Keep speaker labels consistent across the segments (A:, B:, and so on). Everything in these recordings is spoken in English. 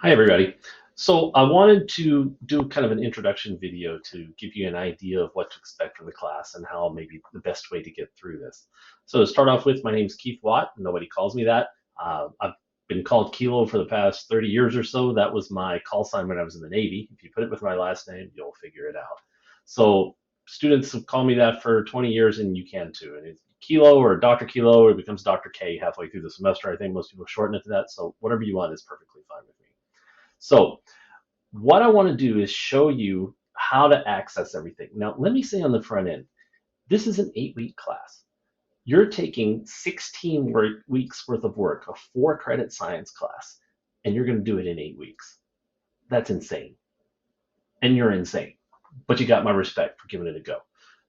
A: Hi, everybody. So I wanted to do kind of an introduction video to give you an idea of what to expect from the class and how maybe the best way to get through this. So to start off with, my name is Keith Watt. Nobody calls me that. I've been called Kilo for the past 30 years or so. That was my call sign when I was in the Navy. If you put it with my last name, you'll figure it out. So students have called me that for 20 years, and you can too. And it's Kilo or Dr. Kilo, or it becomes Dr. K halfway through the semester. I think most people shorten it to that. So whatever you want is perfectly fine with me. So what I want to do is show you how to access everything. Now, let me say on the front end, this is an 8-week class. You're taking 16 weeks worth of work, a 4-credit science class, and you're going to do it in 8 weeks. That's insane. And you're insane. But you got my respect for giving it a go.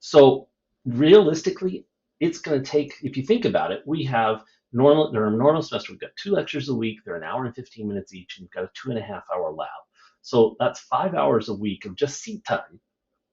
A: So realistically, it's going to take, if you think about it, we have normal semester, we've got 2 lectures a week. They're an hour and 15 minutes each, and you've got a 2.5-hour lab. So that's 5 hours a week of just seat time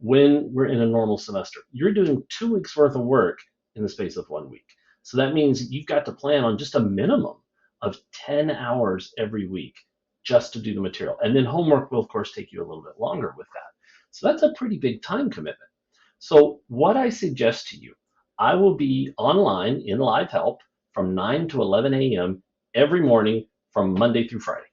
A: when we're in a normal semester. You're doing 2 weeks worth of work in the space of 1 week. So that means you've got to plan on just a minimum of 10 hours every week just to do the material. And then homework will, of course, take you a little bit longer with that. So that's a pretty big time commitment. So what I suggest to you, I will be online in live help from 9 to 11 a.m. every morning from Monday through Friday.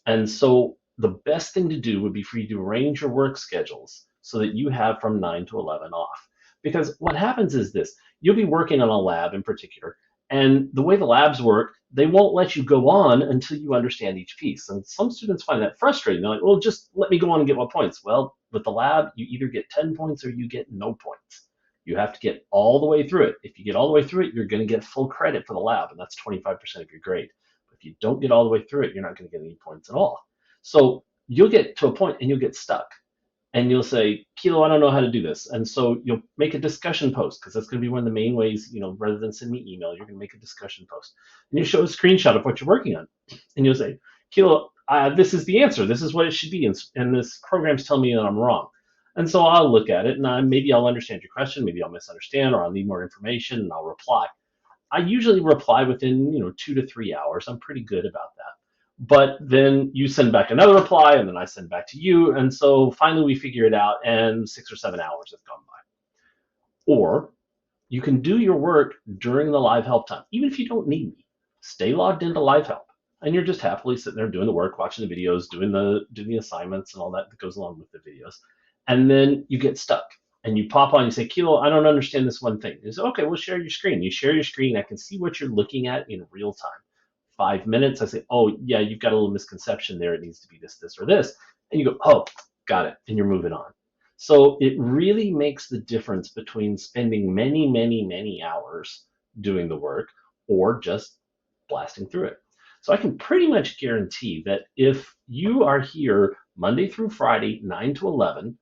A: And so the best thing to do would be for you to arrange your work schedules so that you have from 9 to 11 off. Because what happens is this, you'll be working on a lab in particular, and the way the labs work, they won't let you go on until you understand each piece. And some students find that frustrating. They're like, well, just let me go on and get my points. Well, with the lab, you either get 10 points or you get no points. You have to get all the way through it. If you get all the way through it, you're going to get full credit for the lab, and that's 25% of your grade. But if you don't get all the way through it, you're not going to get any points at all. So you'll get to a point and you'll get stuck. And you'll say, Kilo, I don't know how to do this. And so you'll make a discussion post, because that's going to be one of the main ways, rather than send me email, you're going to make a discussion post. And you show a screenshot of what you're working on. And you'll say, Kilo, this is the answer. This is what it should be. And this program's telling me that I'm wrong. And so I'll look at it, and maybe I'll understand your question, maybe I'll misunderstand, or I'll need more information, and I'll reply. I usually reply within 2 to 3 hours. I'm pretty good about that. But then you send back another reply, and then I send back to you. And so finally we figure it out, and 6 or 7 hours have gone by. Or you can do your work during the live help time, even if you don't need me. Stay logged into live help, and you're just happily sitting there doing the work, watching the videos, doing the assignments and all that goes along with the videos. And then you get stuck, and you pop on, you say, Kilo, I don't understand this one thing. You say, okay, we'll share your screen. You share your screen. I can see what you're looking at in real time. 5 minutes, I say, oh, yeah, you've got a little misconception there. It needs to be this, this, or this. And you go, oh, got it. And you're moving on. So it really makes the difference between spending many, many, many hours doing the work or just blasting through it. So I can pretty much guarantee that if you are here Monday through Friday, 9 to 11,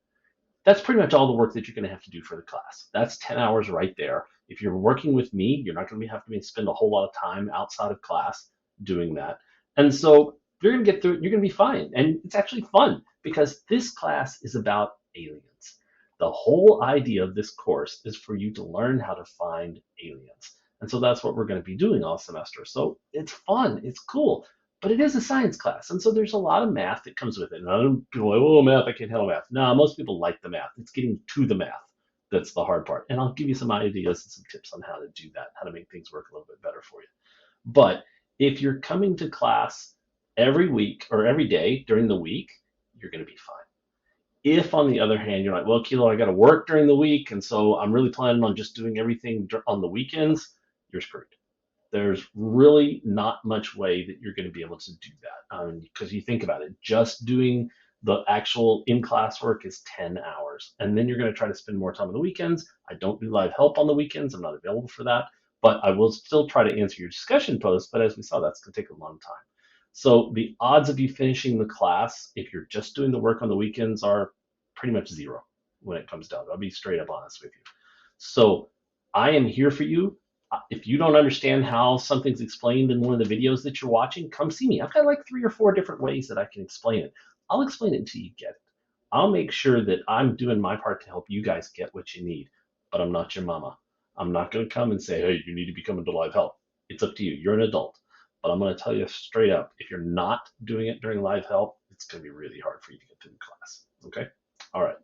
A: that's pretty much all the work that you're going to have to do for the class. That's 10 hours right there. If you're working with me, you're not going to have to spend a whole lot of time outside of class doing that. And so you're going to get through it. You're going to be fine. And it's actually fun because this class is about aliens. The whole idea of this course is for you to learn how to find aliens. And so that's what we're going to be doing all semester. So it's fun. It's cool. But it is a science class. And so there's a lot of math that comes with it. And I don't people are like, oh, math, I can't handle math. No, most people like the math. It's getting to the math that's the hard part. And I'll give you some ideas and some tips on how to do that, how to make things work a little bit better for you. But if you're coming to class every week or every day during the week, you're going to be fine. If, on the other hand, you're like, well, Kilo, I got to work during the week, and so I'm really planning on just doing everything on the weekends, you're screwed. There's really not much way that you're going to be able to do that. Because you think about it, just doing the actual in-class work is 10 hours. And then you're going to try to spend more time on the weekends. I don't do live help on the weekends. I'm not available for that. But I will still try to answer your discussion posts. But as we saw, that's going to take a long time. So the odds of you finishing the class, if you're just doing the work on the weekends, are pretty much zero when it comes down to it. I'll be straight up honest with you. So I am here for you. If you don't understand how something's explained in one of the videos that you're watching, come see me. I've got like 3 or 4 different ways that I can explain it. I'll explain it until you get it. I'll make sure that I'm doing my part to help you guys get what you need, but I'm not your mama. I'm not going to come and say, hey, you need to be coming to live help. It's up to you. You're an adult. But I'm going to tell you straight up, if you're not doing it during live help, it's going to be really hard for you to get through the class. Okay? All right.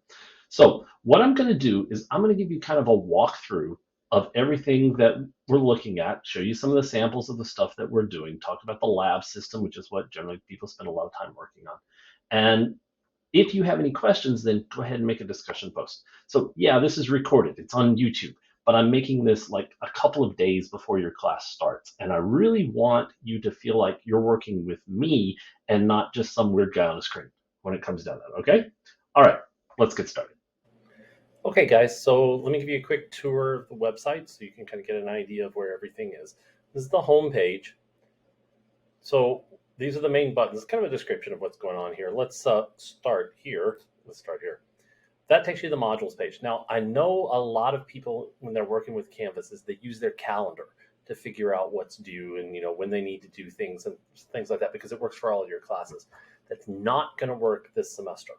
A: So what I'm going to do is I'm going to give you kind of a walkthrough of everything that we're looking at, show you some of the samples of the stuff that we're doing, talk about the lab system, which is what generally people spend a lot of time working on. And if you have any questions, then go ahead and make a discussion post. So yeah, this is recorded. It's on YouTube, but I'm making this like a couple of days before your class starts. And I really want you to feel like you're working with me and not just some weird guy on the screen when it comes down to that, okay? All right, let's get started. Okay, guys, so let me give you a quick tour of the website so you can kind of get an idea of where everything is. This is the home page. So these are the main buttons. It's kind of a description of what's going on here. Let's start here. That takes you to the modules page. Now, I know a lot of people, when they're working with Canvas, is they use their calendar to figure out what's due and when they need to do things and things like that, because it works for all of your classes. That's not going to work this semester.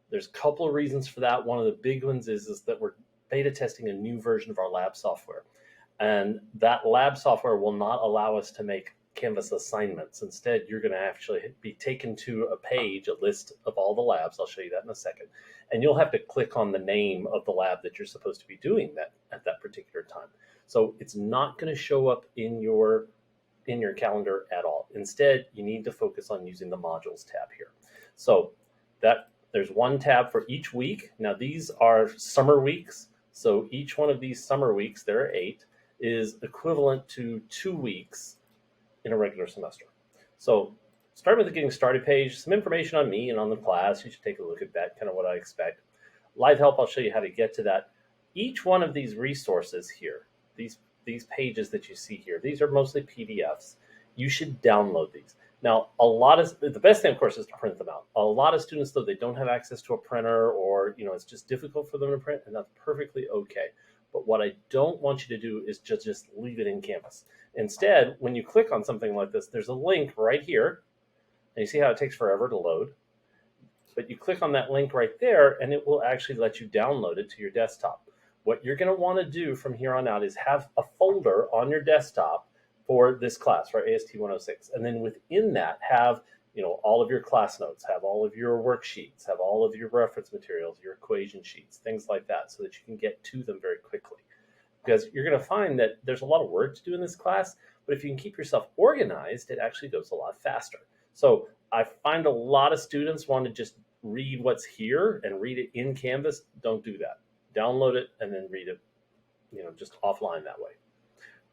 A: There's a couple of reasons for that. One of the big ones is that we're beta testing a new version of our lab software. And that lab software will not allow us to make Canvas assignments. Instead, you're going to actually be taken to a page, a list of all the labs. I'll show you that in a second. And you'll have to click on the name of the lab that you're supposed to be doing that at that particular time. So it's not going to show up in your calendar at all. Instead, you need to focus on using the modules tab here. So there's one tab for each week. Now these are summer weeks. So each one of these summer weeks, there are 8, is equivalent to 2 weeks in a regular semester. So start with the getting started page, some information on me and on the class. You should take a look at that, kind of what I expect. Live help, I'll show you how to get to that. Each one of these resources here, these pages that you see here, these are mostly PDFs. You should download these. Now, the best thing, of course, is to print them out. A lot of students, though, they don't have access to a printer, or it's just difficult for them to print, and that's perfectly okay. But what I don't want you to do is just leave it in Canvas. Instead, when you click on something like this, there's a link right here, and you see how it takes forever to load. But you click on that link right there, and it will actually let you download it to your desktop. What you're going to want to do from here on out is have a folder on your desktop for this class, for AST106. And then within that, have all of your class notes, have all of your worksheets, have all of your reference materials, your equation sheets, things like that, so that you can get to them very quickly. Because you're going to find that there's a lot of work to do in this class, but if you can keep yourself organized, it actually goes a lot faster. So I find a lot of students want to just read what's here and read it in Canvas. Don't do that. Download it and then read it, just offline that way.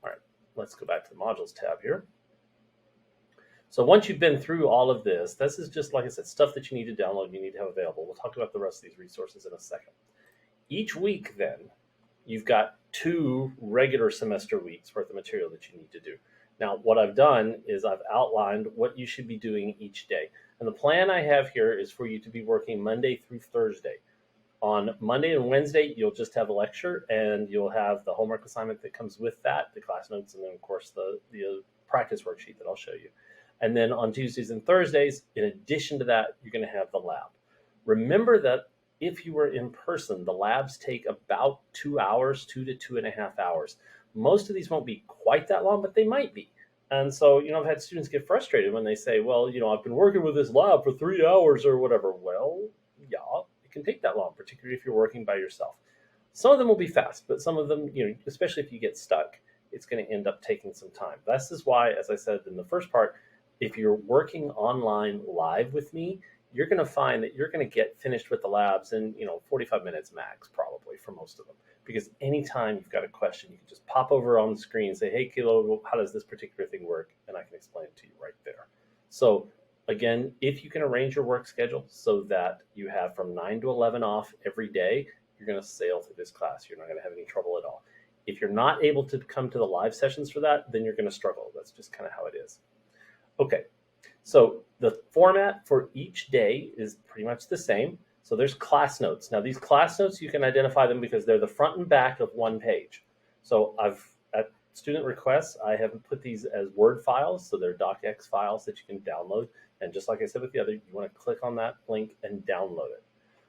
A: All right, let's go back to the modules tab here. So once you've been through all of this is just, like I said, stuff that you need to download, you need to have available. We'll talk about the rest of these resources in a second. Each week then, you've got 2 regular semester weeks worth of material that you need to do. Now, what I've done is I've outlined what you should be doing each day. And the plan I have here is for you to be working Monday through Thursday. On Monday and Wednesday, you'll just have a lecture, and you'll have the homework assignment that comes with that, the class notes, and then, of course, the practice worksheet that I'll show you. And then on Tuesdays and Thursdays, in addition to that, you're going to have the lab. Remember that if you were in person, the labs take about 2 hours, 2 to 2.5 hours. Most of these won't be quite that long, but they might be. And so, I've had students get frustrated when they say, well, I've been working with this lab for 3 hours or whatever. Well, yeah, it can take that long, particularly if you're working by yourself. Some of them will be fast, but some of them, especially if you get stuck, it's going to end up taking some time. This is why, as I said in the first part, if you're working online live with me, you're going to find that you're going to get finished with the labs in 45 minutes max, probably, for most of them. Because anytime you've got a question, you can just pop over on the screen and say, hey, Kilo, how does this particular thing work? And I can explain it to you right there. So again, if you can arrange your work schedule so that you have from 9 to 11 off every day, you're going to sail through this class. You're not going to have any trouble at all. If you're not able to come to the live sessions for that, then you're going to struggle. That's just kind of how it is. Okay, so the format for each day is pretty much the same. So there's class notes. Now these class notes, you can identify them because they're the front and back of one page. So at student requests, I have put these as Word files. So they're docx files that you can download. And just like I said with the other, you want to click on that link and download it.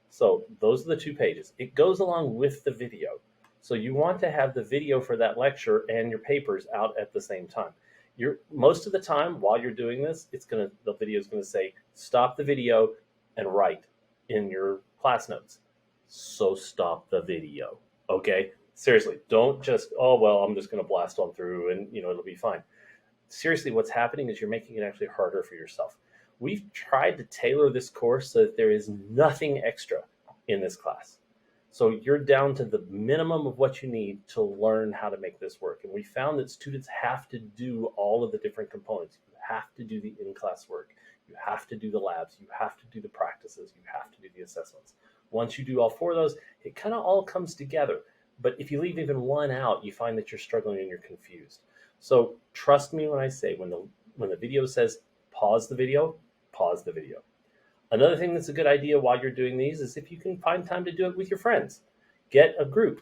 A: So those are the 2 pages. It goes along with the video. So you want to have the video for that lecture and your papers out at the same time. Most of the time while you're doing this, the video is gonna say, stop the video and write in your class notes. So stop the video. Okay? Seriously, don't just, oh well, I'm just gonna blast on through and it'll be fine. Seriously, what's happening is you're making it actually harder for yourself. We've tried to tailor this course so that there is nothing extra in this class. So you're down to the minimum of what you need to learn how to make this work. And we found that students have to do all of the different components. You have to do the in-class work. You have to do the labs. You have to do the practices. You have to do the assessments. Once you do all four of those, it kind of all comes together. But if you leave even one out, you find that you're struggling and you're confused. So trust me when I say, when the video says pause the video, pause the video. Another thing that's a good idea while you're doing these is if you can find time to do it with your friends. Get a group,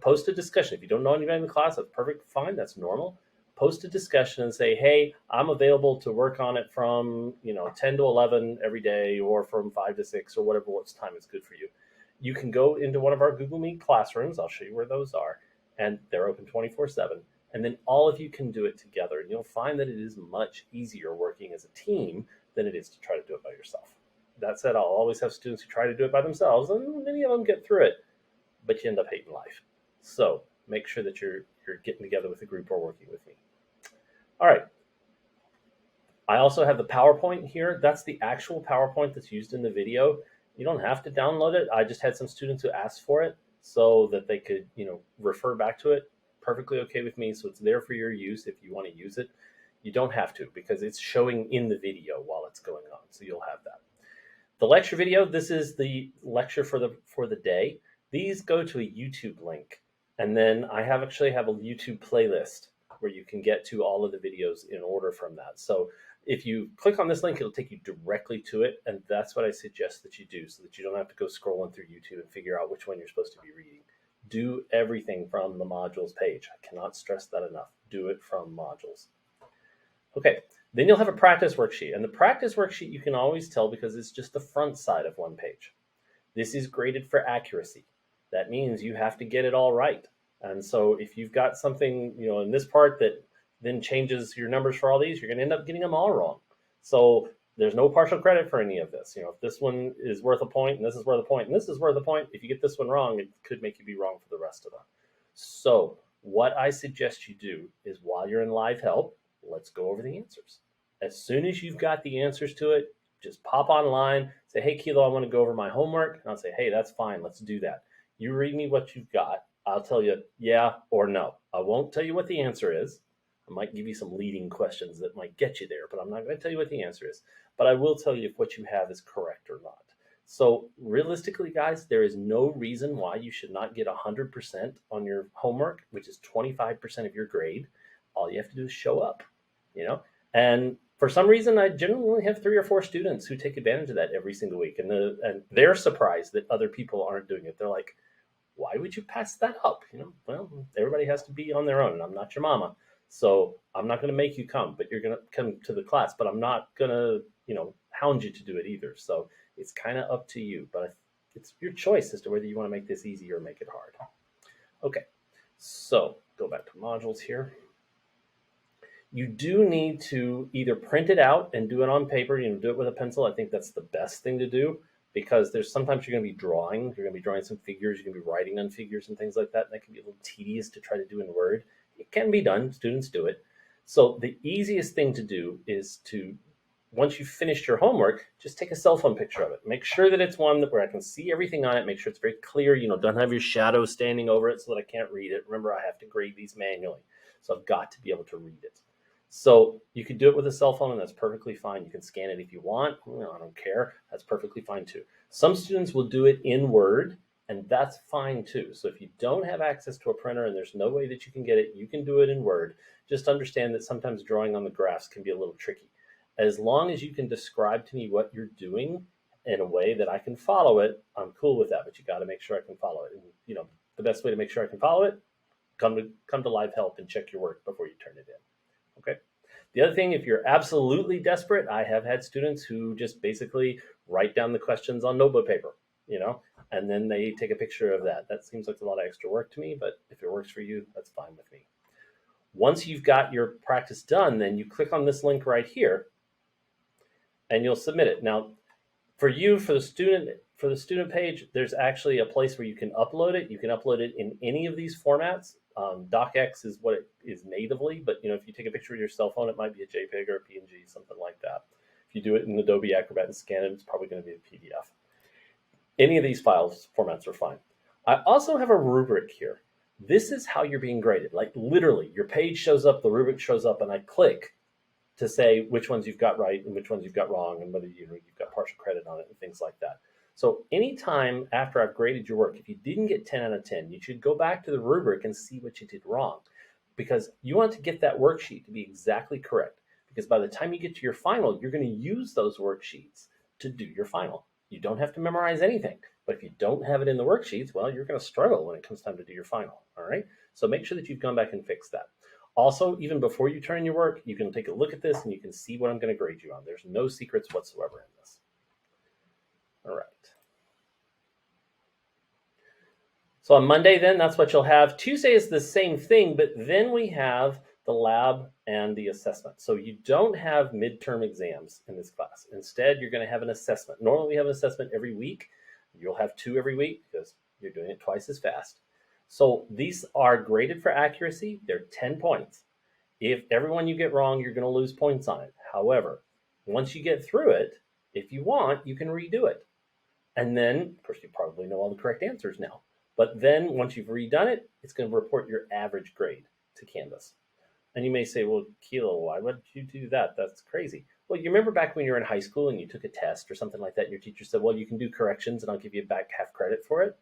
A: post a discussion. If you don't know anybody in the class, that's perfect, fine, that's normal. Post a discussion and say, hey, I'm available to work on it from 10 to 11 every day, or from 5 to 6, or whatever time is good for you. You can go into one of our Google Meet classrooms. I'll show you where those are. And they're open 24/7. And then all of you can do it together. And you'll find that it is much easier working as a team than it is to try to do it by yourself. That said, I'll always have students who try to do it by themselves, and many of them get through it, but you end up hating life. So make sure that you're getting together with a group or working with me. All right. I also have the PowerPoint here. That's the actual PowerPoint that's used in the video. You don't have to download it. I just had some students who asked for it so that they could, refer back to it. Perfectly okay with me. So it's there for your use if you want to use it. You don't have to, because it's showing in the video while it's going on. So you'll have that. The lecture video, this is the lecture for the day. These go to a YouTube link. And then I actually have a YouTube playlist where you can get to all of the videos in order from that. So if you click on this link, it'll take you directly to it. And that's what I suggest that you do, so that you don't have to go scrolling through YouTube and figure out which one you're supposed to be reading. Do everything from the modules page. I cannot stress that enough. Do it from modules. Okay, then you'll have a practice worksheet. And the practice worksheet you can always tell because it's just the front side of one page. This is graded for accuracy. That means you have to get it all right. And so if you've got something, in this part that then changes your numbers for all these, you're going to end up getting them all wrong. So there's no partial credit for any of this. If this one is worth a point, and this is worth a point, and this is worth a point, if you get this one wrong, it could make you be wrong for the rest of them. So what I suggest you do is, while you're in live help, let's go over the answers. As soon as you've got the answers to it, just pop online, say, hey, Kilo, I want to go over my homework. And I'll say, hey, that's fine. Let's do that. You read me what you've got. I'll tell you yeah or no. I won't tell you what the answer is. I might give you some leading questions that might get you there, but I'm not going to tell you what the answer is. But I will tell you if what you have is correct or not. So realistically, guys, there is no reason why you should not get 100% on your homework, which is 25% of your grade. All you have to do is show up, And for some reason, I generally only have 3 or 4 students who take advantage of that every single week. And they're surprised that other people aren't doing it. They're like, why would you pass that up? Well, everybody has to be on their own, and I'm not your mama. So I'm not going to make you come, but you're going to come to the class. But I'm not going to, hound you to do it either. So it's kind of up to you. But it's your choice as to whether you want to make this easy or make it hard. Okay, so go back to modules here. You do need to either print it out and do it on paper, do it with a pencil. I think that's the best thing to do, because sometimes you're going to be drawing. You're going to be drawing some figures. You're going to be writing on figures and things like that. And that can be a little tedious to try to do in Word. It can be done. Students do it. So the easiest thing to do is to, once you've finished your homework, just take a cell phone picture of it. Make sure that it's one where I can see everything on it. Make sure it's very clear. Don't have your shadow standing over it so that I can't read it. Remember, I have to grade these manually. So I've got to be able to read it. So you can do it with a cell phone, and that's perfectly fine. You can scan it if you want. I don't care. That's perfectly fine too. Some students will do it in Word, and that's fine too. So if you don't have access to a printer and there's no way that you can get it, you can do it in Word. Just understand that sometimes drawing on the graphs can be a little tricky. As long as you can describe to me what you're doing in a way that I can follow it, I'm cool with that. But you got to make sure I can follow it. And the best way to make sure I can follow it, come to live help and check your work before you turn it in. Okay. The other thing, if you're absolutely desperate, I have had students who just basically write down the questions on notebook paper, and then they take a picture of that. That seems like a lot of extra work to me, but if it works for you, that's fine with me. Once you've got your practice done, then you click on this link right here and you'll submit it. Now, for the student page, there's actually a place where you can upload it. You can upload it in any of these formats. DocX is what it is natively, but if you take a picture of your cell phone, it might be a JPEG or a PNG, something like that. If you do it in Adobe Acrobat and scan it, it's probably going to be a PDF. Any of these formats are fine. I also have a rubric here. This is how you're being graded. Like literally, your page shows up, the rubric shows up, and I click to say which ones you've got right and which ones you've got wrong, and whether you've got partial credit on it and things like that. So anytime after I've graded your work, if you didn't get 10 out of 10, you should go back to the rubric and see what you did wrong, because you want to get that worksheet to be exactly correct. Because by the time you get to your final, you're going to use those worksheets to do your final. You don't have to memorize anything, but if you don't have it in the worksheets, well, you're going to struggle when it comes time to do your final. All right. So make sure that you've gone back and fixed that. Also, even before you turn in your work, you can take a look at this and you can see what I'm going to grade you on. There's no secrets whatsoever in this. All right. So on Monday, then, that's what you'll have. Tuesday is the same thing, but then we have the lab and the assessment. So you don't have midterm exams in this class. Instead, you're going to have an assessment. Normally, we have an assessment every week. You'll have 2 every week because you're doing it twice as fast. So these are graded for accuracy. They're 10 points. If every one you get wrong, you're going to lose points on it. However, once you get through it, if you want, you can redo it. And then, of course, you probably know all the correct answers now. But then once you've redone it, it's going to report your average grade to Canvas. And you may say, well, Kilo, why would you do that? That's crazy. Well, you remember back when you were in high school and you took a test or something like that, and your teacher said, well, you can do corrections and I'll give you back half credit for it.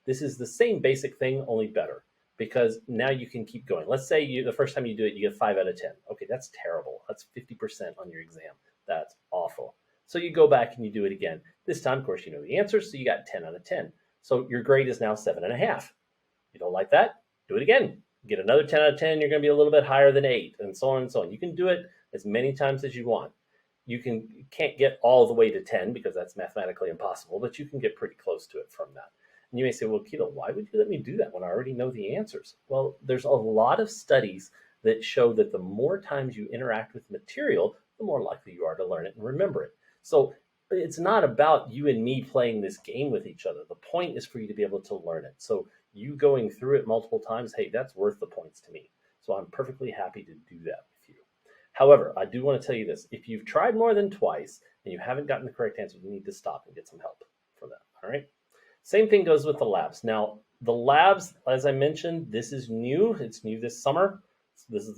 A: This is the same basic thing, only better, because now you can keep going. Let's say the first time you do it, you get 5 out of 10. Okay, that's terrible. That's 50% on your exam. That's awful. So you go back and you do it again. This time, of course, you know the answers, so you got 10 out of 10. So your grade is now 7.5. You don't like that? Do it again. Get another 10 out of 10, you're going to be a little bit higher than 8, and so on and so on. You can do it as many times as you want. You can't get all the way to 10 because that's mathematically impossible, but you can get pretty close to it from that. And you may say, well, Keto, why would you let me do that when I already know the answers? Well, there's a lot of studies that show that the more times you interact with material, the more likely you are to learn it and remember it. So it's not about you and me playing this game with each other. The point is for you to be able to learn it. So you going through it multiple times, hey, that's worth the points to me. So I'm perfectly happy to do that with you. However, I do want to tell you this. If you've tried more than twice and you haven't gotten the correct answer, you need to stop and get some help for that. All right. Same thing goes with the labs. Now, the labs, as I mentioned, this is new. It's new this summer.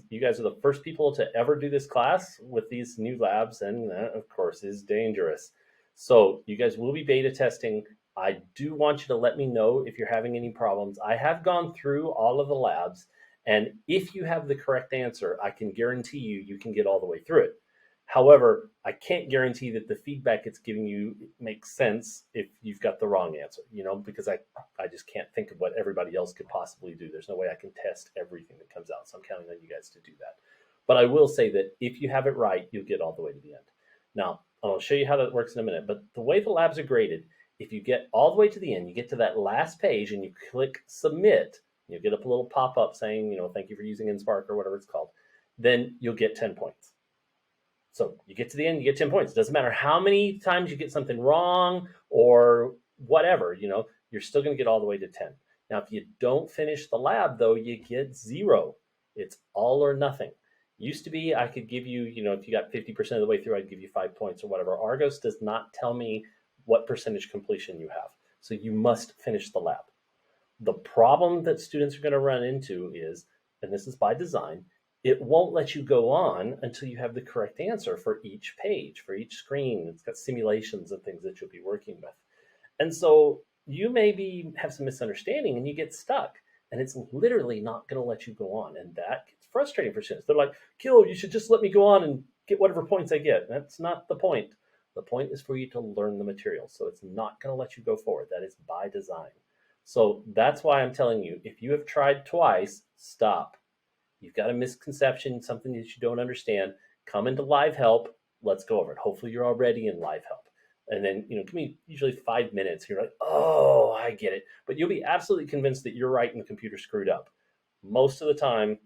A: You guys are the first people to ever do this class with these new labs, and that, of course, is dangerous. So you guys will be beta testing. I do want you to let me know if you're having any problems. I have gone through all of the labs, and if you have the correct answer, I can guarantee you can get all the way through it. However, I can't guarantee that the feedback it's giving you makes sense if you've got the wrong answer, because I just can't think of what everybody else could possibly do. There's no way I can test everything that comes out, so I'm counting on you guys to do that. But I will say that if you have it right, you'll get all the way to the end. Now, I'll show you how that works in a minute, but the way the labs are graded, if you get all the way to the end, you get to that last page and you click submit, you'll get up a little pop-up saying, thank you for using InSpark or whatever it's called, then you'll get 10 points. So you get to the end, you get 10 points. It doesn't matter how many times you get something wrong or whatever, you're still going to get all the way to 10. Now, if you don't finish the lab, though, you get 0. It's all or nothing. Used to be I could give you, if you got 50% of the way through, I'd give you 5 points or whatever. Argos does not tell me what percentage completion you have. So you must finish the lab. The problem that students are going to run into is, and this is by design, it won't let you go on until you have the correct answer for each page, for each screen. It's got simulations and things that you'll be working with. And so you maybe have some misunderstanding and you get stuck, and it's literally not going to let you go on. And that gets frustrating for students. They're like, Kilo, you should just let me go on and get whatever points I get. That's not the point. The point is for you to learn the material. So it's not going to let you go forward. That is by design. So that's why I'm telling you, if you have tried twice, stop. You've got a misconception, something that you don't understand, come into live help. Let's go over it. Hopefully you're already in live help. And then, give me usually 5 minutes. You're like, oh, I get it. But you'll be absolutely convinced that you're right and the computer screwed up. Most of the time,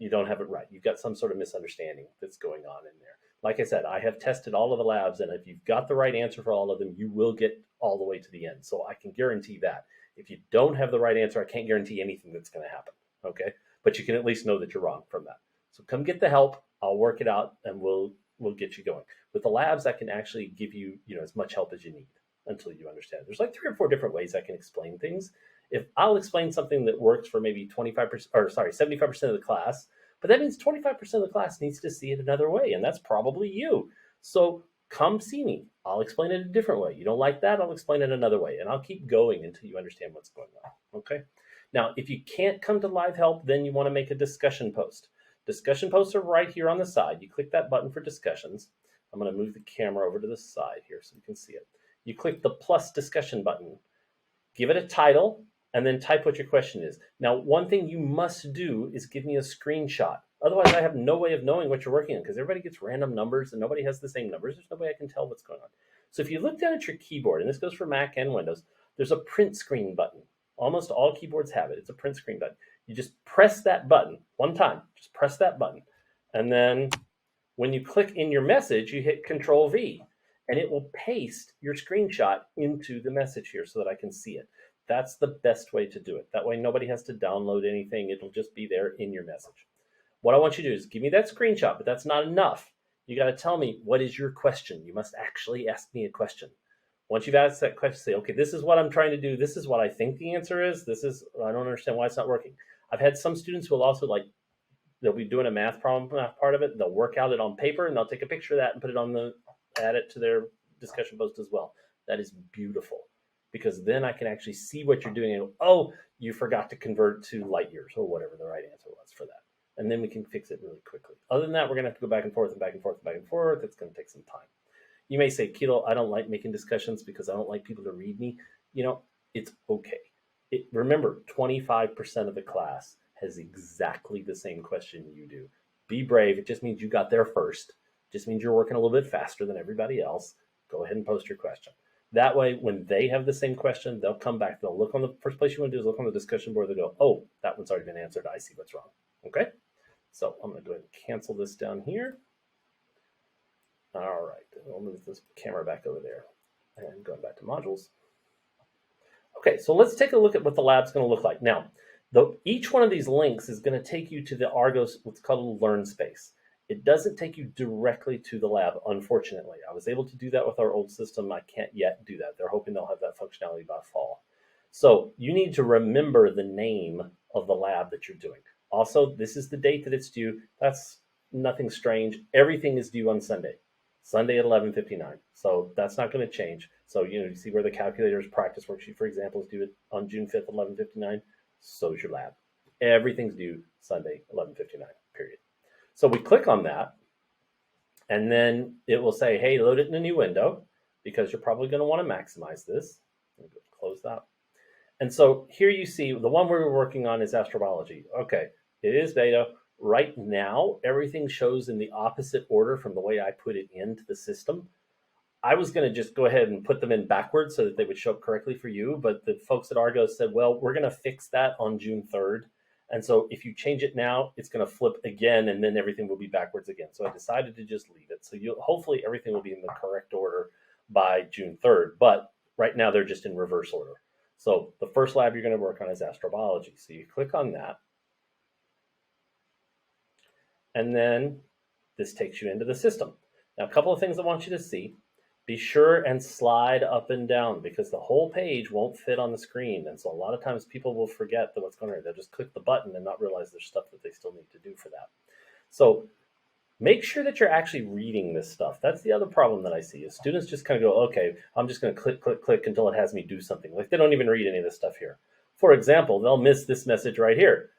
A: you don't have it right. You've got some sort of misunderstanding that's going on in there. Like I said, I have tested all of the labs, and if you've got the right answer for all of them, you will get all the way to the end. So I can guarantee that. If you don't have the right answer, I can't guarantee anything that's going to happen. Okay, but you can at least know that you're wrong from that. So come get the help. I'll work it out, and we'll get you going. With the labs, I can actually give you as much help as you need until you understand. There's like 3 or 4 different ways I can explain things. If I'll explain something that works for maybe 25%, or sorry, 75% of the class, but that means 25% of the class needs to see it another way, and that's probably you. So come see me. I'll explain it a different way. You don't like that, I'll explain it another way, and I'll keep going until you understand what's going on. Okay? Now, if you can't come to live help, then you want to make a discussion post. Discussion posts are right here on the side. You click that button for discussions. I'm going to move the camera over to the side here so you can see it. You click the plus discussion button, give it a title, and then type what your question is. Now, one thing you must do is give me a screenshot. Otherwise, I have no way of knowing what you're working on because everybody gets random numbers and nobody has the same numbers. There's no way I can tell what's going on. So if you look down at your keyboard, and this goes for Mac and Windows, there's a print screen button. Almost all keyboards have it. It's a print screen button. You just press that button one time. Just press that button. And then when you click in your message, you hit Control V, and it will paste your screenshot into the message here so that I can see it. That's the best way to do it. That way nobody has to download anything. It'll just be there in your message. What I want you to do is give me that screenshot, but that's not enough. You got to tell me, what is your question? You must actually ask me a question. Once you've asked that question, say, okay, this is what I'm trying to do. This is what I think the answer is. I don't understand why it's not working. I've had some students who will also they'll be doing a math problem, math part of it. They'll work out it on paper and they'll take a picture of that and put it add it to their discussion post as well. That is beautiful because then I can actually see what you're doing and oh, you forgot to convert to light years or whatever the right answer was for that. And then we can fix it really quickly. Other than that, we're going to have to go back and forth and back and forth and back and forth. It's going to take some time. You may say, Kilo, I don't like making discussions because I don't like people to read me. It's okay. Remember, 25% of the class has exactly the same question you do. Be brave. It just means you got there first. It just means you're working a little bit faster than everybody else. Go ahead and post your question. That way, when they have the same question, they'll come back. They'll look on the first place you want to do is look on the discussion board. They'll go, oh, that one's already been answered. I see what's wrong. Okay? So I'm going to go ahead and cancel this down here. All right, we'll move this camera back over there and going back to modules. Okay, so let's take a look at what the lab's going to look like. Now, each one of these links is going to take you to the Argos, what's called a Learn Space. It doesn't take you directly to the lab, unfortunately. I was able to do that with our old system. I can't yet do that. They're hoping they'll have that functionality by fall. So you need to remember the name of the lab that you're doing. Also, this is the date that it's due. That's nothing strange. Everything is due on Sunday. Sunday at 11:59. So that's not going to change. So, you see where the calculator's practice worksheet, for example, is due on June 5th, 11:59. So is your lab. Everything's due Sunday, 11:59, period. So we click on that, and then it will say, hey, load it in a new window, because you're probably going to want to maximize this. Close that. And so here you see the one we're working on is astrobiology. Okay, it is beta. Right now, everything shows in the opposite order from the way I put it into the system. I was going to just go ahead and put them in backwards so that they would show up correctly for you, but the folks at Argos said, well, we're going to fix that on June 3rd. And so if you change it now, it's going to flip again, and then everything will be backwards again. So I decided to just leave it. So hopefully everything will be in the correct order by June 3rd, but right now they're just in reverse order. So the first lab you're going to work on is astrobiology. So you click on that. And then this takes you into the system. Now, a couple of things I want you to see. Be sure and slide up and down because the whole page won't fit on the screen. And so a lot of times people will forget that what's going on. They'll just click the button and not realize there's stuff that they still need to do for that. So make sure that you're actually reading this stuff. That's the other problem that I see is students just kind of go, okay, I'm just going to click, click, click until it has me do something. Like they don't even read any of this stuff here. For example, they'll miss this message right here.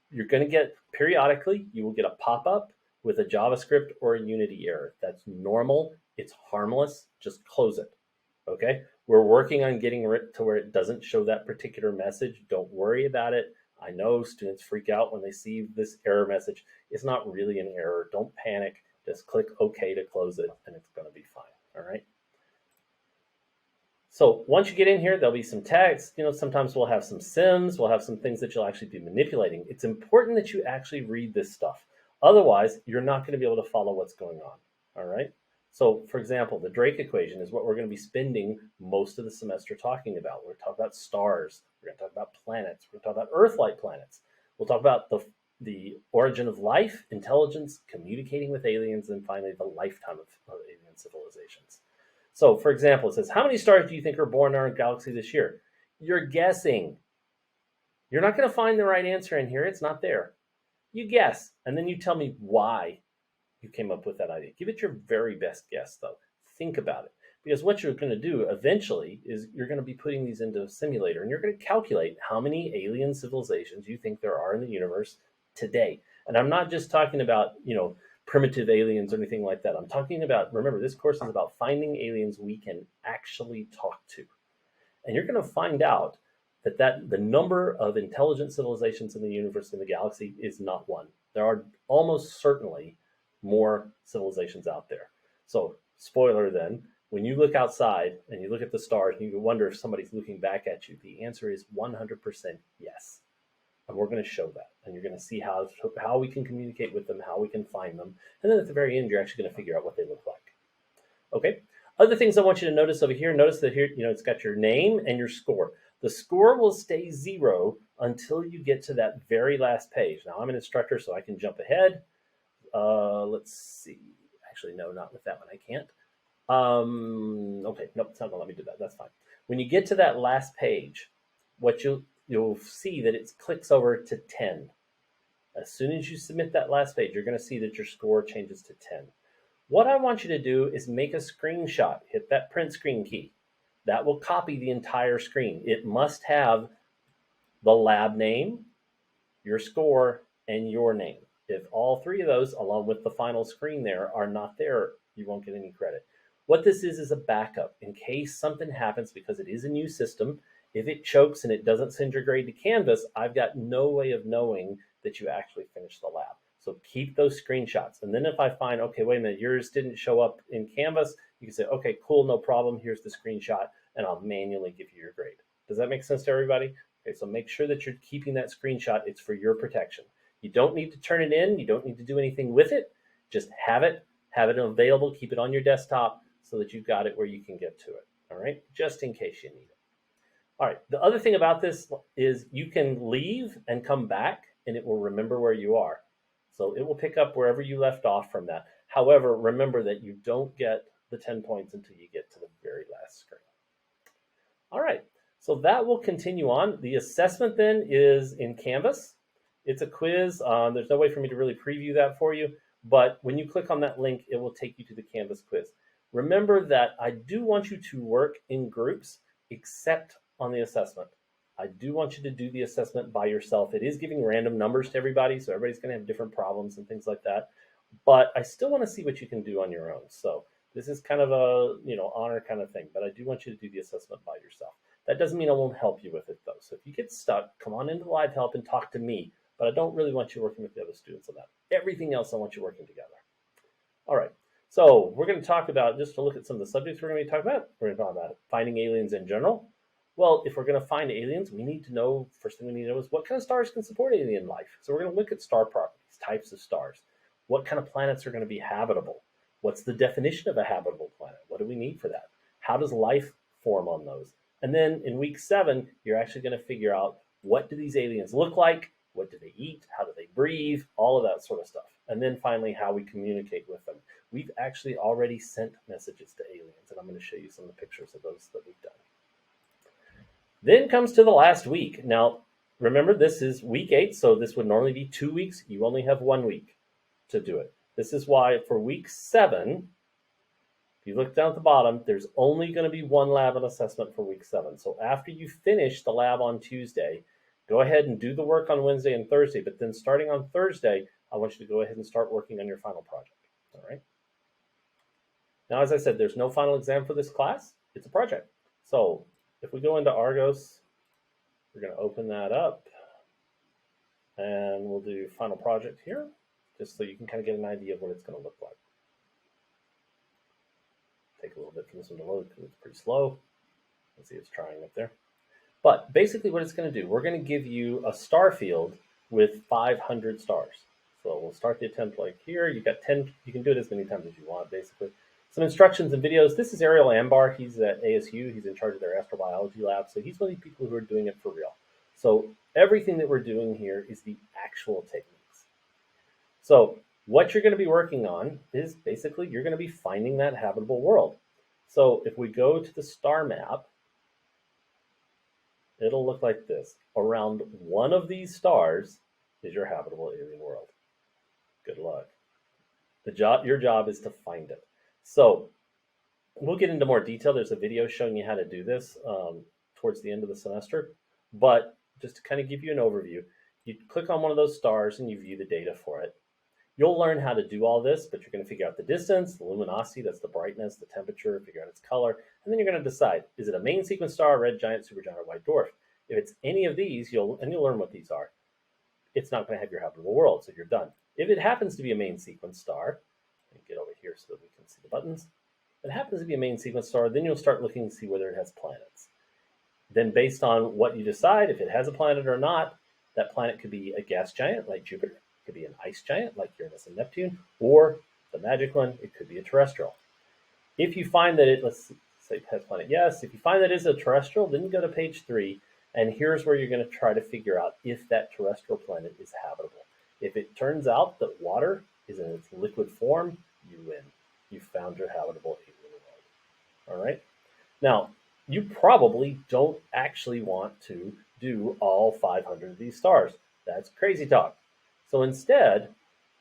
A: You're going to get periodically, you will get a pop-up with a JavaScript or a Unity error. That's normal. It's harmless. Just close it. Okay? We're working on getting it to where it doesn't show that particular message. Don't worry about it. I know students freak out when they see this error message. It's not really an error. Don't panic. Just click OK to close it, and it's going to be fine. All right? So once you get in here, there'll be some text. Sometimes we'll have some sims. We'll have some things that you'll actually be manipulating. It's important that you actually read this stuff. Otherwise, you're not going to be able to follow what's going on. All right. So, for example, the Drake equation is what we're going to be spending most of the semester talking about. We're going to talk about stars. We're going to talk about planets. We're going to talk about Earth-like planets. We'll talk about the origin of life, intelligence, communicating with aliens, and finally the lifetime of alien civilizations. So, for example, it says, how many stars do you think are born in our galaxy this year? You're guessing. You're not going to find the right answer in here. It's not there. You guess, and then you tell me why you came up with that idea. Give it your very best guess, though. Think about it. Because what you're going to do eventually is you're going to be putting these into a simulator, and you're going to calculate how many alien civilizations you think there are in the universe today. And I'm not just talking about, primitive aliens or anything like that. I'm talking about, remember, this course is about finding aliens we can actually talk to. And you're going to find out that the number of intelligent civilizations in the universe, in the galaxy, is not one. There are almost certainly more civilizations out there. So, spoiler then, when you look outside and you look at the stars and you wonder if somebody's looking back at you, the answer is 100% yes. And we're going to show that. And you're going to see how we can communicate with them, how we can find them. And then at the very end, you're actually going to figure out what they look like. Okay? Other things I want you to notice over here, notice that here, it's got your name and your score. The score will stay 0 until you get to that very last page. Now, I'm an instructor, so I can jump ahead. Let's see. Actually, no, not with that one. I can't. Okay, nope, it's not going to let me do that. That's fine. When you get to that last page, what you'll see that it clicks over to 10. As soon as you submit that last page, you're going to see that your score changes to 10. What I want you to do is make a screenshot. Hit that print screen key. That will copy the entire screen. It must have the lab name, your score, and your name. If all three of those, along with the final screen there, are not there, you won't get any credit. What this is a backup in case something happens, because it is a new system. If it chokes and it doesn't send your grade to Canvas, I've got no way of knowing that you actually finished the lab. So keep those screenshots. And then if I find, okay, wait a minute, yours didn't show up in Canvas, you can say, okay, cool, no problem. Here's the screenshot, and I'll manually give you your grade. Does that make sense to everybody? Okay, so make sure that you're keeping that screenshot. It's for your protection. You don't need to turn it in. You don't need to do anything with it. Just have it available. Keep it on your desktop so that you've got it where you can get to it. All right, just in case you need it. All right, the other thing about this is you can leave and come back, and it will remember where you are. So it will pick up wherever you left off from that. However, remember that you don't get the 10 points until you get to the very last screen. All right, so that will continue on. The assessment then is in Canvas. It's a quiz. There's no way for me to really preview that for you, but when you click on that link, it will take you to the Canvas quiz. Remember that I do want you to work in groups, except on the assessment. I do want you to do the assessment by yourself. It is giving random numbers to everybody, so everybody's going to have different problems and things like that. But I still want to see what you can do on your own. So this is kind of a honor kind of thing, but I do want you to do the assessment by yourself. That doesn't mean I won't help you with it, though. So if you get stuck, come on into Live Help and talk to me. But I don't really want you working with the other students on that. Everything else, I want you working together. All right. So we're going to talk about, just to look at some of the subjects we're going to be talking about. We're going to talk about finding aliens in general. Well, if we're going to find aliens, we need to know, first thing we need to know is what kind of stars can support alien life. So we're going to look at star properties, types of stars. What kind of planets are going to be habitable? What's the definition of a habitable planet? What do we need for that? How does life form on those? And then in week 7, you're actually going to figure out, what do these aliens look like? What do they eat? How do they breathe? All of that sort of stuff. And then finally, how we communicate with them. We've actually already sent messages to aliens, and I'm going to show you some of the pictures of those that we've done. Then comes to the last week. Now, remember, this is week 8, so this would normally be 2 weeks. You only have 1 week to do it. This is why for week 7, if you look down at the bottom, there's only going to be 1 lab and assessment for week 7. So after you finish the lab on Tuesday, go ahead and do the work on Wednesday and Thursday. But then starting on Thursday, I want you to go ahead and start working on your final project. All right. Now, as I said, there's no final exam for this class. It's a project. So if we go into Argos, we're going to open that up, and we'll do final project here, just so you can kind of get an idea of what it's going to look like. Take a little bit for this one to load because it's pretty slow.
B: Let's see, it's trying up there. But basically what it's going to do, we're going to give you a star field with 500 stars. So we'll start the attempt like here. You got 10, you can do it as many times as you want, basically. Some instructions and videos. This is Ariel Ambar. He's at ASU. He's in charge of their astrobiology lab. So he's one of the people who are doing it for real. So everything that we're doing here is the actual techniques. So what you're going to be working on is basically you're going to be finding that habitable world. So if we go to the star map, it'll look like this. Around one of these stars is your habitable alien world. Good luck. Your job is to find it. So we'll get into more detail. There's a video showing you how to do this towards the end of the semester. But just to kind of give you an overview, you click on one of those stars and you view the data for it. You'll learn how to do all this, but you're going to figure out the distance, the luminosity, that's the brightness, the temperature, figure out its color, and then you're going to decide, is it a main sequence star, red giant, supergiant, or white dwarf? If it's any of these, you'll learn what these are. It's not going to have your habitable world, so you're done. If it happens to be a main sequence star, let me get over here so that we can see the buttons. If it happens to be a main sequence star, then you'll start looking to see whether it has planets. Then based on what you decide, if it has a planet or not, that planet could be a gas giant like Jupiter. It could be an ice giant like Uranus and Neptune, or the magic one, it could be a terrestrial. If you find that it, let's say it has planet, yes. If you find that it is a terrestrial, then you go to page 3, and here's where you're going to try to figure out if that terrestrial planet is habitable. If it turns out that water is in its liquid form, you win. You found your habitable alien world. All right. Now, you probably don't actually want to do all 500 of these stars. That's crazy talk. So instead,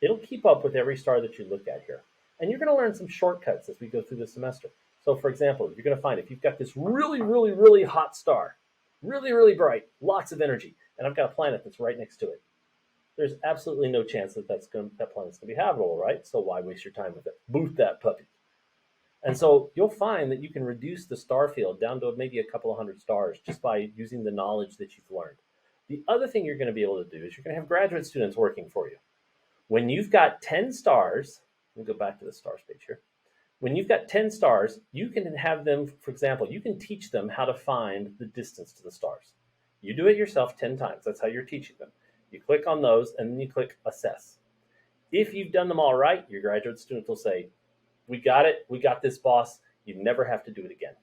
B: it'll keep up with every star that you look at here. And you're going to learn some shortcuts as we go through the semester. So for example, you're going to find if you've got this really, really, really hot star, really, really bright, lots of energy, and I've got a planet that's right next to it, there's absolutely no chance that that planet's going to be habitable, right? So why waste your time with it? Boot that puppy. And so you'll find that you can reduce the star field down to maybe a couple of hundred stars just by using the knowledge that you've learned. The other thing you're going to be able to do is you're going to have graduate students working for you. When you've got 10 stars, let me go back to the stars page here. When you've got 10 stars, you can have them, for example, you can teach them how to find the distance to the stars. You do it yourself 10 times. That's how you're teaching them. You click on those and then you click assess. If you've done them all right, your graduate students will say, we got it. We got this, boss. You never have to do it again.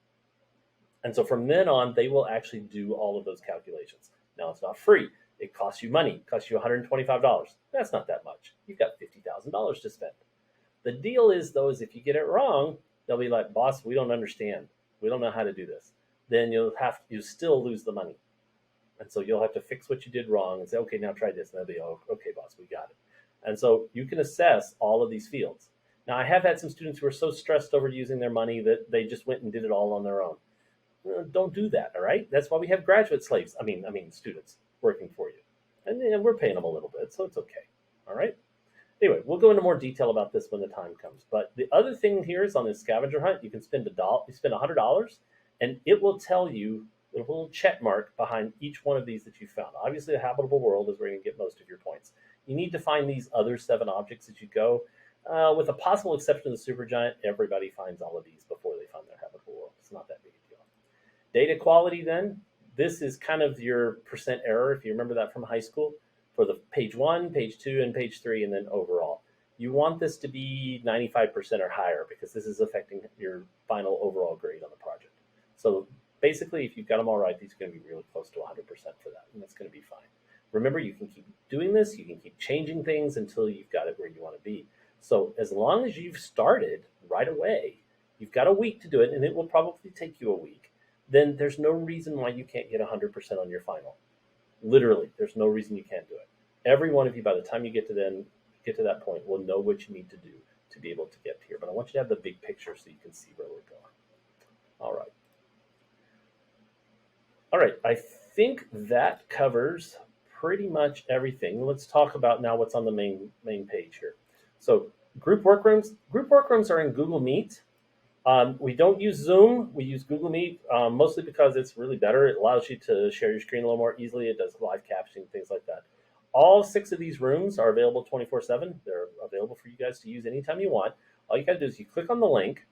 B: And so from then on, they will actually do all of those calculations. Now, it's not free. It costs you money. It costs you $125. That's not that much. You've got $50,000 to spend. The deal is, though, is if you get it wrong, they'll be like, boss, we don't understand. We don't know how to do this. Then you still lose the money. And so you'll have to fix what you did wrong and say, okay, now try this. And they'll be, oh, okay, boss, we got it. And so you can assess all of these fields. Now, I have had some students who are so stressed over using their money that they just went and did it all on their own. Don't do that, all right? That's why we have graduate slaves. I mean, students working for you. And we're paying them a little bit, so it's okay, all right? Anyway, we'll go into more detail about this when the time comes. But the other thing here is on this scavenger hunt, you can spend $100, and it will tell you a little check mark behind each one of these that you found. Obviously, a habitable world is where you can get most of your points. You need to find these other 7 objects as you go. With a possible exception of the supergiant, everybody finds all of these before they find their habitable world. It's not that big a deal. Data quality, then, this is kind of your percent error, if you remember that from high school, for the page 1, page 2, and page 3, and then overall. You want this to be 95% or higher because this is affecting your final overall grade on the project. So basically, if you've got them all right, these are going to be really close to 100% for that, and that's going to be fine. Remember, you can keep doing this. You can keep changing things until you've got it where you want to be. So as long as you've started right away, you've got a week to do it, and it will probably take you a week, then there's no reason why you can't get 100% on your final. Literally, there's no reason you can't do it. Every one of you, by the time you get to that point, will know what you need to do to be able to get here. But I want you to have the big picture so you can see where we're going. All right. All right, I think that covers pretty much everything. Let's talk about now what's on the main page here. So group workrooms. Group workrooms are in Google Meet. We don't use Zoom. We use Google Meet mostly because it's really better. It allows you to share your screen a little more easily. It does live captioning, things like that. All 6 of these rooms are available 24/7. They're available for you guys to use anytime you want. All you got to do is you click on the link,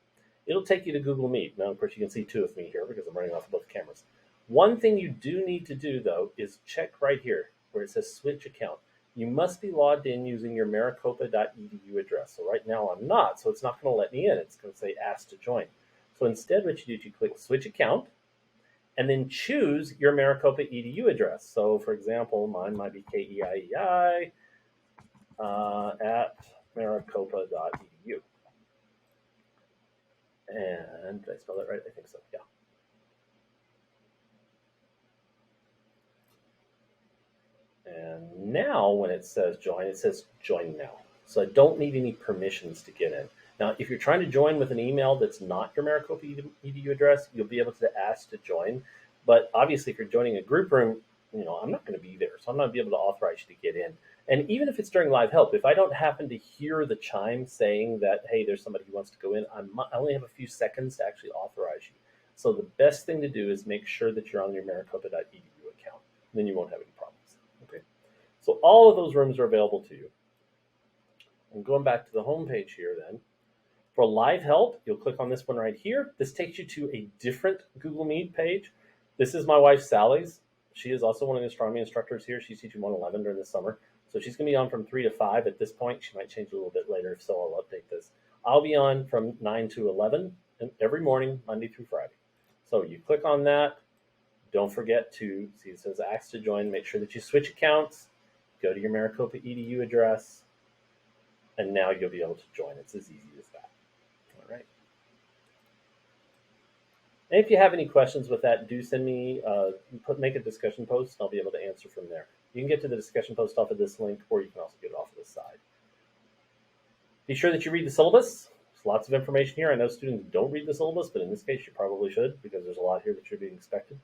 B: it'll take you to Google Meet. Now, of course, you can see two of me here because I'm running off of both cameras. One thing you do need to do, though, is check right here where it says switch account. You must be logged in using your maricopa.edu address. So right now I'm not, so it's not going to let me in. It's going to say ask to join. So instead, what you do is you click switch account and then choose your Maricopa edu address. So for example, mine might be KEIEI at maricopa.edu. And did I spell that right? I think so, yeah. And now when it says join now. So I don't need any permissions to get in. Now, if you're trying to join with an email that's not your Maricopa edu address, you'll be able to ask to join. But obviously, if you're joining a group room, I'm not going to be there, so I'm not going to be able to authorize you to get in. And even if it's during live help, if I don't happen to hear the chime saying that, hey, there's somebody who wants to go in, I only have a few seconds to actually authorize you. So the best thing to do is make sure that you're on your maricopa.edu account. Then you won't have any problems. Okay. So all of those rooms are available to you. And going back to the home page here then, for live help, you'll click on this one right here. This takes you to a different Google Meet page. This is my wife, Sally's. She is also one of the astronomy instructors here. She's teaching 111 during the summer. So she's going to be on from 3 to 5 at this point. She might change a little bit later, so I'll update this. I'll be on from 9 to 11 every morning, Monday through Friday. So you click on that. Don't forget to, see it says ask to join. Make sure that you switch accounts. Go to your Maricopa edu address. And now you'll be able to join. It's as easy as that. All right. And if you have any questions with that, do send me, make a discussion post, and I'll be able to answer from there. You can get to the discussion post off of this link, or you can also get it off of this side. Be sure that you read the syllabus. There's lots of information here. I know students don't read the syllabus, but in this case, you probably should, because there's a lot here that should be expected.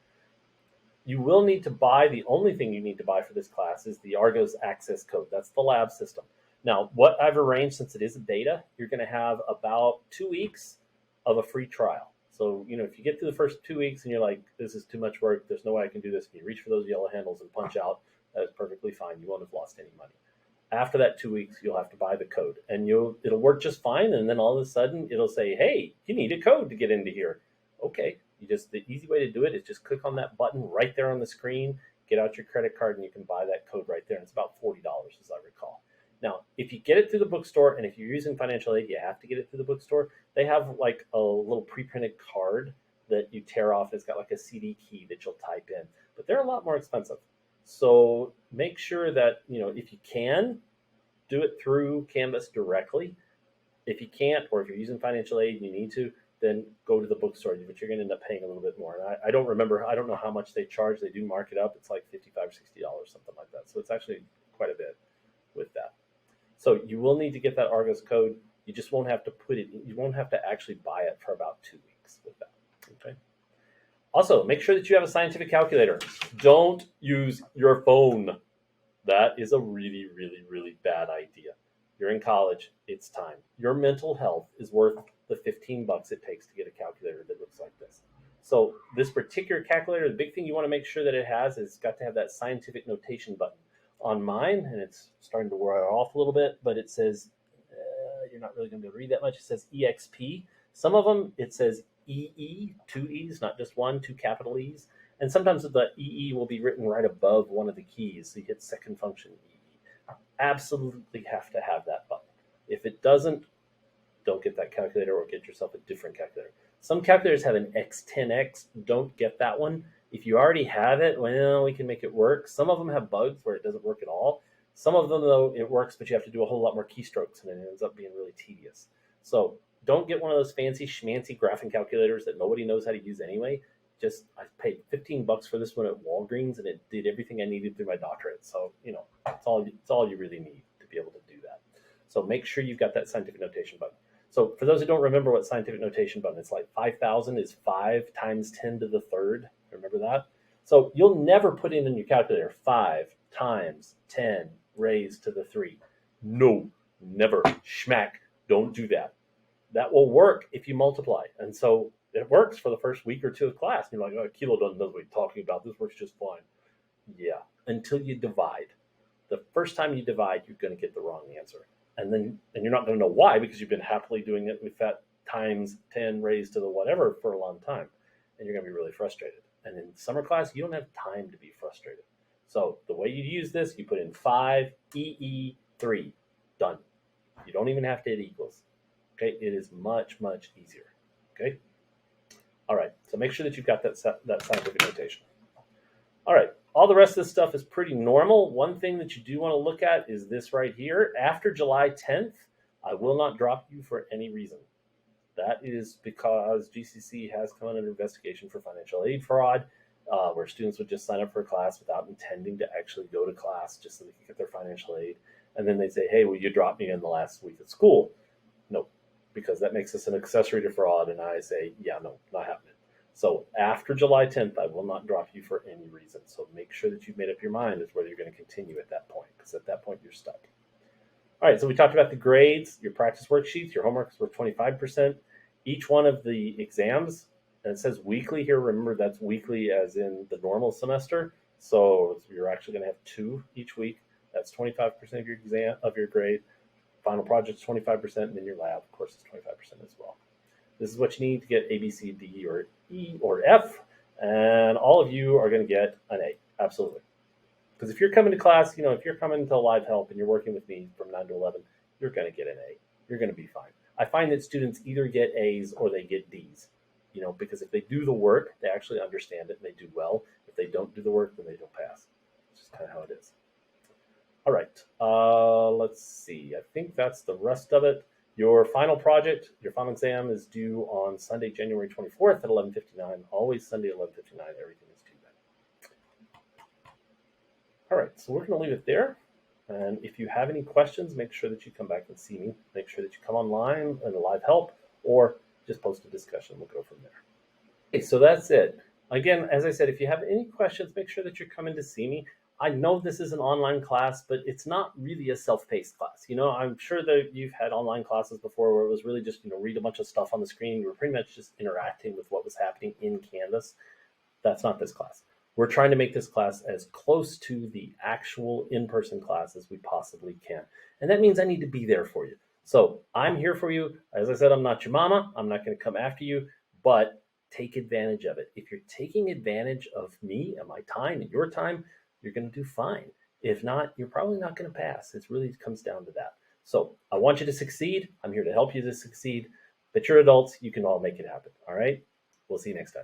B: You will need to buy, the only thing you need to buy for this class is the Argos access code. That's the lab system. Now, what I've arranged, since it is a beta, you're going to have about 2 weeks of a free trial. So, if you get through the first 2 weeks and you're like, this is too much work, there's no way I can do this, and you reach for those yellow handles and punch out, that is perfectly fine. You won't have lost any money. After that 2 weeks, you'll have to buy the code, and it'll work just fine. And then all of a sudden, it'll say, hey, you need a code to get into here. Okay, the easy way to do it is just click on that button right there on the screen, get out your credit card, and you can buy that code right there. And it's about $40, as I recall. Now, if you get it through the bookstore, and if you're using financial aid, you have to get it through the bookstore. They have like a little pre-printed card that you tear off. It's got like a CD key that you'll type in, but they're a lot more expensive. So make sure that, if you can, do it through Canvas directly. If you can't, or if you're using financial aid and you need to, then go to the bookstore, but you're going to end up paying a little bit more. And I don't know how much they charge. They do mark it up. It's like $55 or $60, something like that. So it's actually quite a bit with that. So you will need to get that Argos code. You just won't have to you won't have to actually buy it for about 2 weeks with that. Okay. Also, make sure that you have a scientific calculator. Don't use your phone. That is a really, really, really bad idea. You're in college. It's time. Your mental health is worth the $15 it takes to get a calculator that looks like this. So this particular calculator, the big thing you want to make sure that it has is it's got to have that scientific notation button. On mine, and it's starting to wear off a little bit, but it says, you're not really going to be able to read that much. It says EXP. Some of them, it says EE, 2 E's, not just one, 2 capital E's. And sometimes the EE will be written right above one of the keys. So you hit second function EE. Absolutely have to have that button. If it doesn't, don't get that calculator, or get yourself a different calculator. Some calculators have an X10X. Don't get that one. If you already have it, well, we can make it work. Some of them have bugs where it doesn't work at all. Some of them, though, it works, but you have to do a whole lot more keystrokes, and it ends up being really tedious. So don't get one of those fancy schmancy graphing calculators that nobody knows how to use anyway. I paid $15 for this one at Walgreens, and it did everything I needed through my doctorate. So, it's all you really need to be able to do that. So make sure you've got that scientific notation button. So for those who don't remember what scientific notation button, it's like 5,000 is 5 times 10 to the third. Remember that? So you'll never put in your calculator 5 times 10 raised to the 3. No, never. Schmack. Don't do that. That will work if you multiply. And so it works for the first week or two of class. And you're like, oh, Kilo doesn't know what he's talking about. This works just fine. Yeah, until you divide. The first time you divide, you're going to get the wrong answer. And you're not going to know why, because you've been happily doing it with that times 10 raised to the whatever for a long time, and you're going to be really frustrated. And in summer class, you don't have time to be frustrated. So the way you use this, you put in 5 EE3, done. You don't even have to hit equals. Okay, it is much, much easier. Okay. All right, so make sure that you've got that scientific notation. All right, all the rest of this stuff is pretty normal. One thing that you do want to look at is this right here. After July 10th, I will not drop you for any reason. That is because GCC has come under investigation for financial aid fraud, where students would just sign up for a class without intending to actually go to class just so they can get their financial aid. And then they say, hey, will you drop me in the last week of school? No, because that makes us an accessory to fraud. And I say, yeah, no, not happening. So after July 10th, I will not drop you for any reason. So make sure that you've made up your mind as whether you're going to continue at that point, because at that point you're stuck. All right, so we talked about the grades, your practice worksheets, your homework is worth 25%. Each one of the exams, and it says weekly here, remember that's weekly as in the normal semester. So you're actually going to have 2 each week. That's 25% of your exam, of your grade. Final project is 25%, and then your lab, of course, is 25% as well. This is what you need to get A, B, C, D, or E, or F, and all of you are going to get an A, absolutely. Because if you're coming to class, if you're coming to live help and you're working with me from 9 to 11, you're going to get an A. You're going to be fine. I find that students either get A's or they get D's, because if they do the work, they actually understand it and they do well. If they don't do the work, then they don't pass. It's just kind of how it is. All right, let's see. I think that's the rest of it. Your final project, your final exam is due on Sunday, January 24th at 11:59. Always Sunday, 11:59. Everything is due then. All right, so we're going to leave it there. And if you have any questions, make sure that you come back and see me. Make sure that you come online and live help, or just post a discussion. We'll go from there. Okay, so that's it. Again, as I said, if you have any questions, make sure that you're coming to see me. I know this is an online class, but it's not really a self-paced class. I'm sure that you've had online classes before where it was really just, read a bunch of stuff on the screen. You were pretty much just interacting with what was happening in Canvas. That's not this class. We're trying to make this class as close to the actual in-person class as we possibly can. And that means I need to be there for you. So I'm here for you. As I said, I'm not your mama. I'm not going to come after you, but take advantage of it. If you're taking advantage of me and my time and your time, you're going to do fine. If not, you're probably not going to pass. It really comes down to that. So I want you to succeed. I'm here to help you to succeed. But you're adults. You can all make it happen. All right? We'll see you next time.